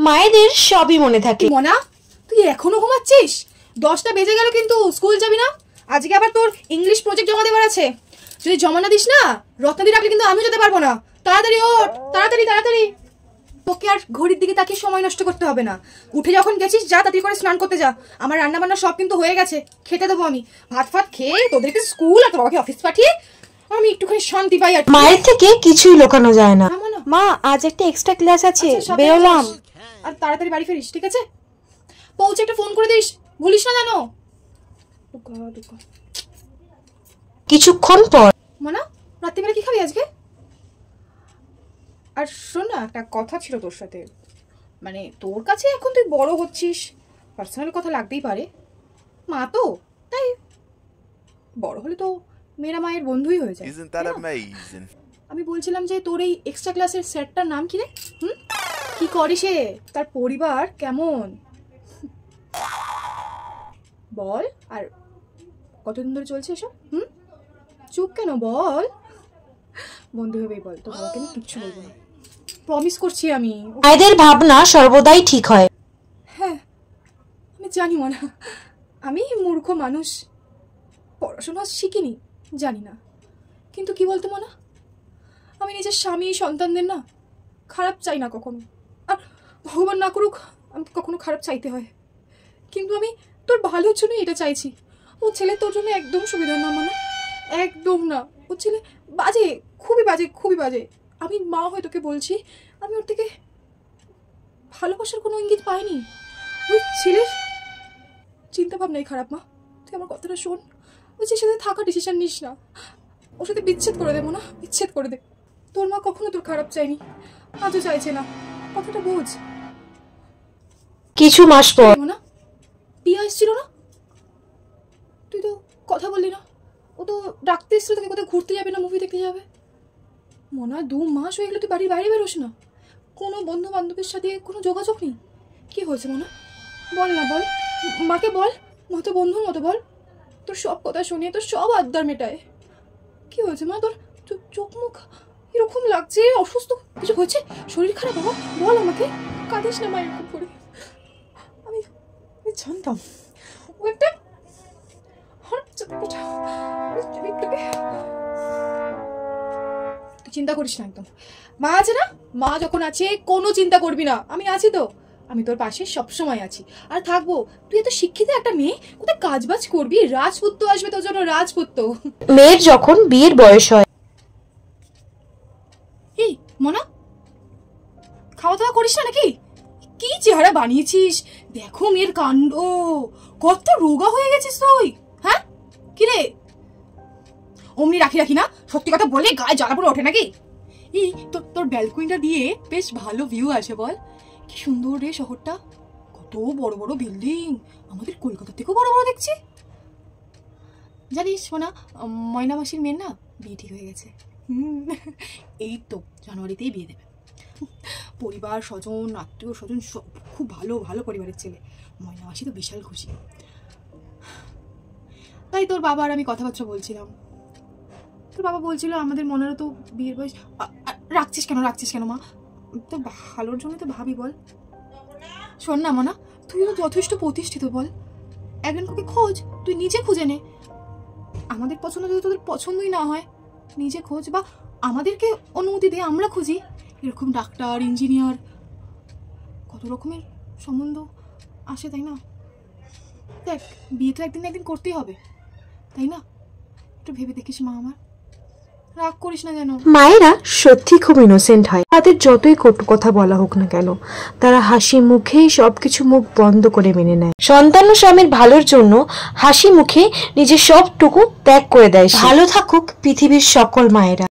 মায়েদের সবই মনে থাকে। মনা, তুই এখনো ঘুমাচ্ছিস? 10টা বেজে গেল, কিন্তু স্কুল যাবি না? আজকে আবার তোর ইংলিশ প্রজেক্ট জমা দেওয়ার আছে। যদি জমা না দিস না, রত্নাদি রাখলে কিন্তু আমিও যেতে পারবো না। তাড়াতাড়ি ওঠ, তাড়াতাড়ি তাড়াতাড়ি। তোকে আর ঘড়ির দিকে তাকিয়ে সময় নষ্ট করতে হবে না। উঠে যখন গেছিস যা, তাড়াতাড়ি করে স্নান করতে যা। আমার রান্না বান্না সব কিন্তু হয়ে গেছে, খেতে দেবো আমি। ভাত ফাত খেয়ে তোদেরকে স্কুল আর তোর বাবাকে অফিস পাঠিয়ে আমি একটুখানি শান্তি পাই। আর মায়ের থেকে কিছুই লুকানো যায় না। মা, আজ একটা এক্সট্রা ক্লাস আছে, বেরোলাম। আর তাড়াতাড়ি বাড়ি ফিরিস, ঠিক আছে? পৌঁছে একটা ফোন করে দিস, ভুলিস না জানো। কিছুক্ষণ পর। মনা, রাত্রিবেলা কি খাবি আজকে? আর শোন না, একটা কথা ছিল তোর সাথে। মানে তোর কাছে এখন তুই বড় হচ্ছিস, পার্সোনাল কথা লাগতেই পারে। মা তো তাই, বড় হলে তো মেয়েরা মায়ের বন্ধুই হয়ে যায়। আমি বলছিলাম যে তোর এই এক্সট্রা ক্লাসের স্যারটার নাম কি রে? কি করে সে? তার পরিবার কেমন বল? আর কতদিন ধরে চলছে এসব? চুপ কেন, বল। বন্ধু ভেবেই বল, তো বাবাকে আমি কিচ্ছু বলবো না, প্রমিস করছি আমি। মায়েদের ভাবনা সর্বদাই ঠিক হয়। হ্যাঁ, আমি জানি মনা, আমি মূর্খ মানুষ, পড়াশোনা শিখিনি, জানি না। কিন্তু কি বলতো মনা, আমি নিজের স্বামী সন্তানদের না খারাপ চাই না কখনো। আর ভগবান না করুক আমাকে কখনো খারাপ চাইতে হয়, কিন্তু আমি তোর ভালোর জন্য এটা চাইছি। ও ছেলে তোর জন্য একদম সুবিধা না মনা, একদম না। ও ছেলে বাজে, খুবই বাজে, খুবই বাজে। আমি মা হয়ে তোকে বলছি, আমি ওর থেকে ভালোবাসার কোনো ইঙ্গিত পাইনি। ওই ছেলের চিন্তা ভাবনাই খারাপ। মা, তুই আমার কথাটা শোন। ওই যে সাথে থাকা ডিসিশন নিস না, ওর সাথে বিচ্ছেদ করে দেবো না, বিচ্ছেদ করে দে। তোর মা কখনো তোর খারাপ চাইনি, আজও চাইছে না, কথাটা বোঝ। কিছু মাস পর। না, পিয়া এসেছিল না, তুই তো কথা বললি না। ও তো ডাকতে এসেছিল তোকে, কোথাও ঘুরতে যাবে না, মুভি দেখতে যাবে। মনে হয় 2 মাস হয়ে গেলো তুই বাড়ির বাইরে বেরোস না, কোনো বন্ধু বান্ধবের সাথে কোনো যোগাযোগ নেই। কি হয়েছে মনে? বল না, বল, মাকে বল, মতো বন্ধুর মতো বল। তোর সব কথা শুনিয়ে তোর সব আবদার মেটায়। কি হয়েছে মা তোর? চোখ মুখ এরকম লাগছে, অসুস্থ কিছু হয়েছে? শরীর খারাপ? বাবা বল আমাকে, কাঁদিস না মা এরকম করে। আমি জানতাম ও একটা তুই চিন্তা করিস না একদম। মা আছে না, মা যখন আছে কোনো চিন্তা করবি না, আমি আছি তো, আমি তোর পাশে সবসময় আছি আর থাকবো। তুই এত শিক্ষিত একটা মেয়ে, কোথায় কাজ বাজ করবি, রাজপুত্র আসবে তোর জন্য, রাজপুত্র। মেয়ের যখন বিয়ের বয়স হয়। এই মনা, খাওয়া দাওয়া করিস না নাকি? কি চেহারা বানিয়েছিস, দেখো মেয়ের কাণ্ড, কত রোগা হয়ে গেছিস তুই। হ্যাঁ কিরে, অমনি রাখি না, সত্যি কথা বলে গায়ে জ্বালা পড়ে ওঠে নাকি? এই তোর ব্যালকনিটা দিয়ে বেশ ভালো ভিউ আসে, বল কি সুন্দর রে শহরটা, কত বড় বড় বিল্ডিং, আমাদের কলকাতা থেকেও বড় বড় দেখছি। জানিস শোনা, ময়না মাসির মেয়ের না বিয়ে ঠিক হয়ে গেছে। এই তো জানুয়ারিতেই বিয়ে দেবে। পরিবার স্বজন আত্মীয় স্বজন সব খুব ভালো ভালো পরিবারের ছেলে। ময়না মাসি তো বিশাল খুশি। তাই তোর বাবা আর আমি কথাবার্তা বলছিলাম, তোর বাবা বলছিল আমাদের মনেরও তো বিয়ের বয়স। রাখছিস কেন মা, তো ভালোর জন্য তো ভাবি, বল। শোন না মনা, তুই তো যথেষ্ট প্রতিষ্ঠিত, বল একজনকে খোঁজ, তুই নিজে খুঁজে নে। আমাদের পছন্দ যদি তোদের পছন্দই না হয়, নিজে খোঁজ, বা আমাদেরকে অনুমতি দে, আমরা খুঁজি। এরকম ডাক্তার, ইঞ্জিনিয়ার, কত রকমের সম্বন্ধ আসে, তাই না? দেখ, বিয়ে তো একদিন একদিন করতেই হবে, তাই না? একটু ভেবে দেখিস মা, আমার রাগ করিস না যেন। মায়েরা সত্যি খুব ইনোসেন্ট হয়, তাদের যতই কটু কথা বলা হোক না কেন, তারা হাসি মুখেই সবকিছু মুখ বন্ধ করে মেনে নেয়। সন্তান ও স্বামীর ভালোর জন্য হাসি মুখে নিজের সবটুকু ত্যাগ করে দেয়। ভালো থাকুক পৃথিবীর সকল মায়েরা।